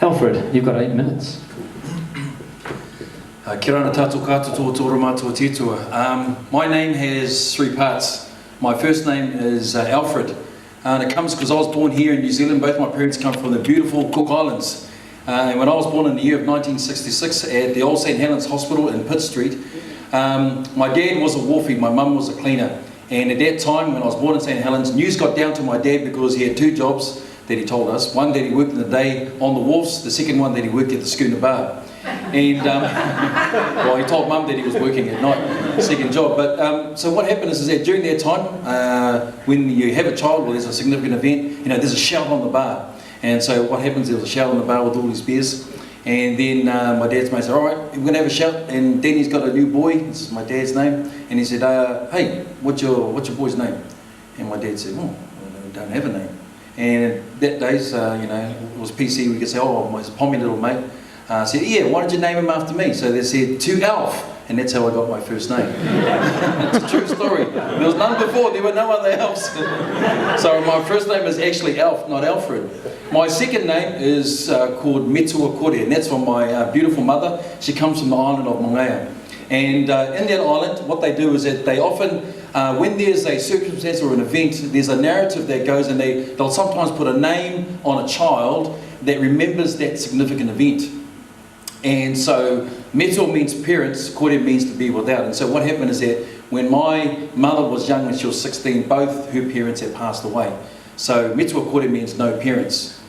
Alfred, you've got 8 minutes. Kia ora tātou katoa tō mātua titua. My name has 3 parts. My first name is Alfred, and it comes because I was born here in New Zealand. Both my parents come from the beautiful Cook Islands. And when I was born in the year of 1966 at the old St Helens Hospital in Pitt Street, my dad was a wharfie, my mum was a cleaner. And at that time, when I was born in St Helens, news got down to my dad because he had 2 jobs that he told us. One that he worked in the day on the wharfs, the second one that he worked at the schooner bar. And well, he told mum that he was working at night, second job. But so what happened is that during that time, when you have a child or there's a significant event, you know, there's a shout on the bar. And so what happens, there was a shout on the bar with all these beers. And then my dad's mate said, all right, we're going to have a shout. And Danny's got a new boy, this is my dad's name. And he said, hey, what's your boy's name? And my dad said, oh, I don't have a name. And that days, you know, it was PC, we could say, oh, it's a pommy little mate. I said, yeah, why don't you name him after me? So they said, to Alf. And that's how I got my first name. It's a true story. There was none before, there were no other Alfs. So my first name is actually Alf, not Alfred. My second name is called Metua Kore, and that's from my beautiful mother. She comes from the island of Mongea. And in that island, what they do is that they often, when there's a circumstance or an event, there's a narrative that goes, and they'll sometimes put a name on a child that remembers that significant event. And so Metua means parents, Kore means to be without. And so what happened is that when my mother was young, when she was 16, both her parents had passed away. So Metua Kore means no parents.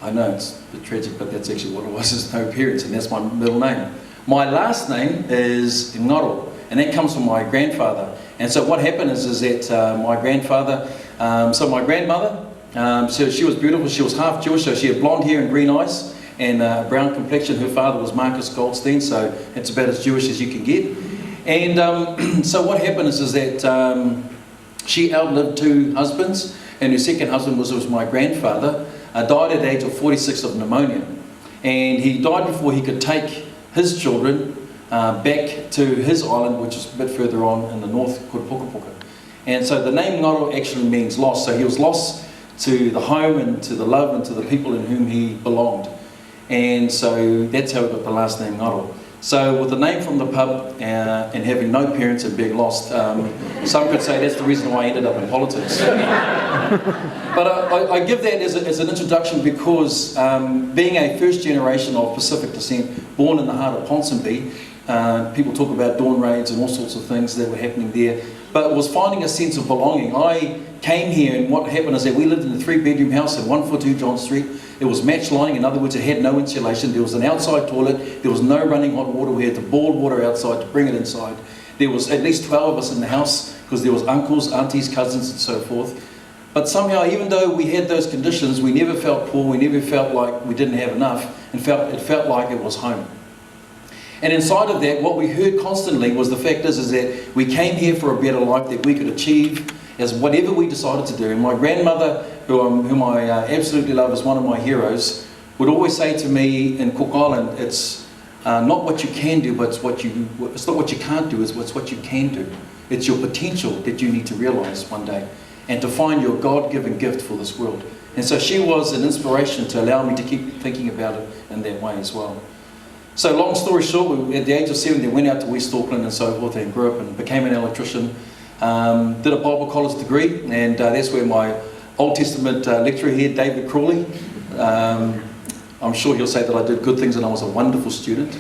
I know it's a bit tragic, but that's actually what it was, is no parents, and that's my middle name. My last name is Ngaro, and that comes from my grandfather. And so what happened is that my grandfather, so my grandmother, so she was beautiful, she was half Jewish, so she had blonde hair and green eyes, and brown complexion. Her father was Marcus Goldstein, so it's about as Jewish as you can get. And so what happened is that she outlived 2 husbands, and her second husband was my grandfather, died at the age of 46 of pneumonia. And he died before he could take his children back to his island, which is a bit further on in the north, called Pukapuka. And so the name Ngaro actually means lost. So he was lost to the home and to the love and to the people in whom he belonged. And so that's how we got the last name Ngaro. So with the name from the pub and having no parents and being lost, some could say that's the reason why I ended up in politics. But I give that as an introduction because being a first generation of Pacific descent, born in the heart of Ponsonby, people talk about dawn raids and all sorts of things that were happening there, but it was finding a sense of belonging. I came here, and what happened is that we lived in a 3-bedroom house at 142 John Street. It was match lining, in other words, it had no insulation. There was an outside toilet, there was no running hot water. We had to boil water outside to bring it inside. There was at least 12 of us in the house because there was uncles, aunties, cousins and so forth. But somehow, even though we had those conditions, we never felt poor, we never felt like we didn't have enough, and it felt like it was home. And inside of that, what we heard constantly was the fact is that we came here for a better life that we could achieve as whatever we decided to do. And my grandmother, whom I absolutely love, is one of my heroes, would always say to me in Cook Island, it's not what you can do, but it's not what you can't do, it's what you can do. It's your potential that you need to realise one day, and to find your God-given gift for this world. And so she was an inspiration to allow me to keep thinking about it in that way as well. So long story short, at the age of 70, went out to West Auckland and so forth, and grew up and became an electrician. Did a Bible college degree, and that's where my Old Testament lecturer here, David Crawley, I'm sure he'll say that I did good things and I was a wonderful student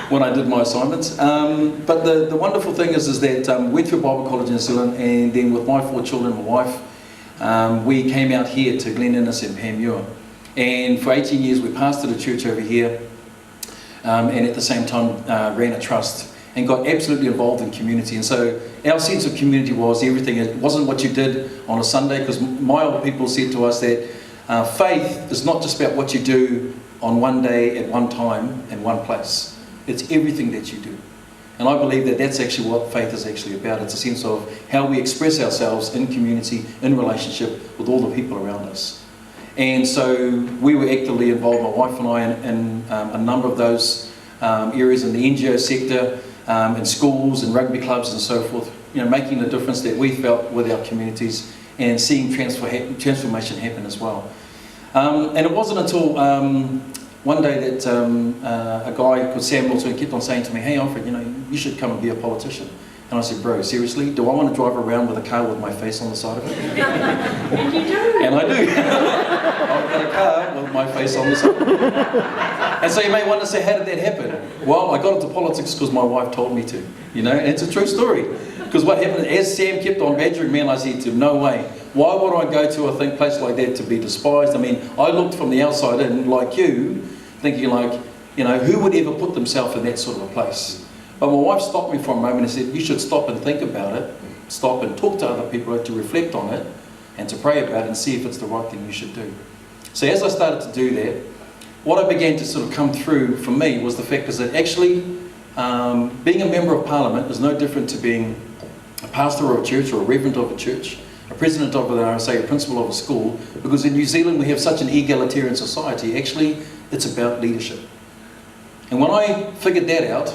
when I did my assignments. But the wonderful thing is that went through Bible college in New Zealand, and then with my 4 children and my wife, we came out here to Glen Innes and Panmure. And for 18 years we pastored a church over here, and at the same time ran a trust and got absolutely involved in community. And so our sense of community was everything. It wasn't what you did on a Sunday, because my old people said to us that faith is not just about what you do on one day at one time and one place. It's everything that you do. And I believe that that's actually what faith is actually about. It's a sense of how we express ourselves in community, in relationship with all the people around us. And so we were actively involved, my wife and I, in a number of those areas in the NGO sector, in schools and rugby clubs and so forth, you know, making the difference that we felt with our communities and seeing transformation happen as well. And it wasn't until one day that a guy called Sam Milton kept on saying to me, "Hey Alfred, you should come and be a politician." And I said, "Bro, seriously? Do I want to drive around with a car with my face on the side of it?" And you do. And I do. I've got a car with my face on the side. And so you may wonder, say, how did that happen? Well, I got into politics because my wife told me to, and it's a true story. Because what happened, as Sam kept on badgering me, and I said to him, "No way. Why would I go to a place like that to be despised?" I mean, I looked from the outside in, like you, thinking like, who would ever put themselves in that sort of a place? But my wife stopped me for a moment and said, "You should stop and think about it, stop and talk to other people, to reflect on it, and to pray about it and see if it's the right thing you should do." So as I started to do that, what I began to sort of come through for me was the fact is that actually being a member of Parliament is no different to being a pastor of a church or a reverend of a church, a president of a principal of a school, because in New Zealand we have such an egalitarian society. Actually, it's about leadership. And when I figured that out,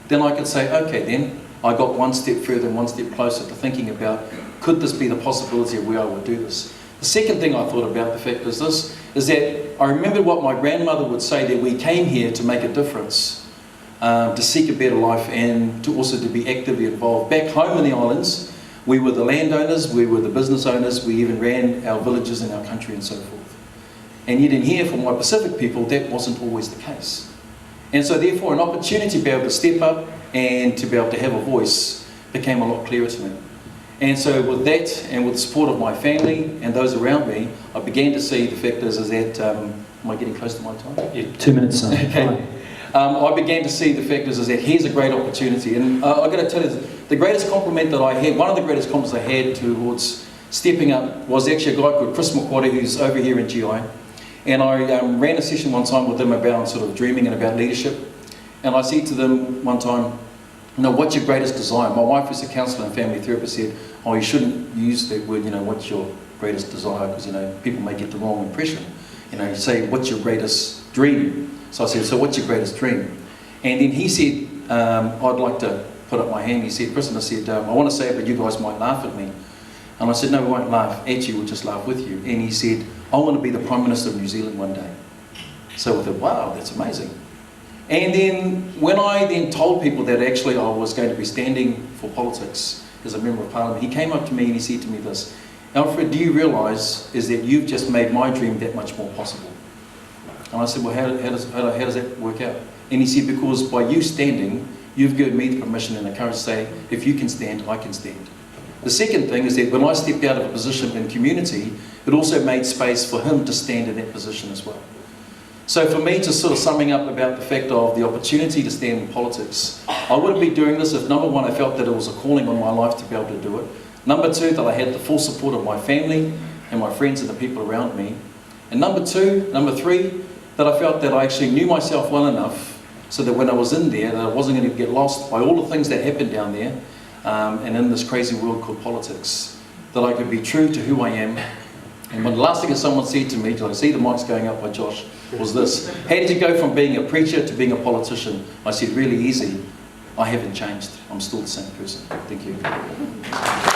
then I could say, okay, then I got one step further and one step closer to thinking about, could this be the possibility of where I would do this? The second thing I thought about the fact is this, is that I remembered what my grandmother would say, that we came here to make a difference, to seek a better life, and to also to be actively involved. Back home in the islands, we were the landowners, we were the business owners, we even ran our villages and our country and so forth. And yet in here, for my Pacific people, that wasn't always the case. And so therefore an opportunity to be able to step up and to be able to have a voice became a lot clearer to me. And so with that, and with the support of my family and those around me, I began to see the fact is that, am I getting close to my time? Yeah, 2 minutes. Okay. I began to see the fact is that here's a great opportunity. And I've got to tell you, the greatest compliment that I had, one of the greatest compliments I had towards stepping up was actually a guy called Chris McQuarrie, who's over here in GI. And I ran a session one time with them about sort of dreaming and about leadership. And I said to them one time, what's your greatest desire? My wife, who's a counsellor and family therapist, said, "Oh, you shouldn't use that word, what's your greatest desire, because, people may get the wrong impression. You say, what's your greatest dream?" So I said, "So what's your greatest dream?" And then he said, "I'd like to put up my hand." He said, "Chris," and I said, "I want to say it, but you guys might laugh at me." And I said, "No, we won't laugh at you, we'll just laugh with you." And he said, "I want to be the Prime Minister of New Zealand one day." So I thought, wow, that's amazing. And then when I then told people that actually I was going to be standing for politics as a Member of Parliament, he came up to me and he said to me this, "Alfred, do you realise is that you've just made my dream that much more possible?" And I said, "Well, how does that work out?" And he said, "Because by you standing, you've given me the permission and the courage to say, if you can stand, I can stand." The second thing is that when I stepped out of a position in community, it also made space for him to stand in that position as well. So for me, just sort of summing up about the fact of the opportunity to stand in politics, I wouldn't be doing this if, number one, I felt that it was a calling on my life to be able to do it. Number two, that I had the full support of my family and my friends and the people around me. And number three, that I felt that I actually knew myself well enough so that when I was in there, that I wasn't going to get lost by all the things that happened down there and in this crazy world called politics, that I could be true to who I am. And the last thing that someone said to me, I see the mic's going up by Josh, was this: "How did you go from being a preacher to being a politician?" I said, "Really easy. I haven't changed. I'm still the same person." Thank you.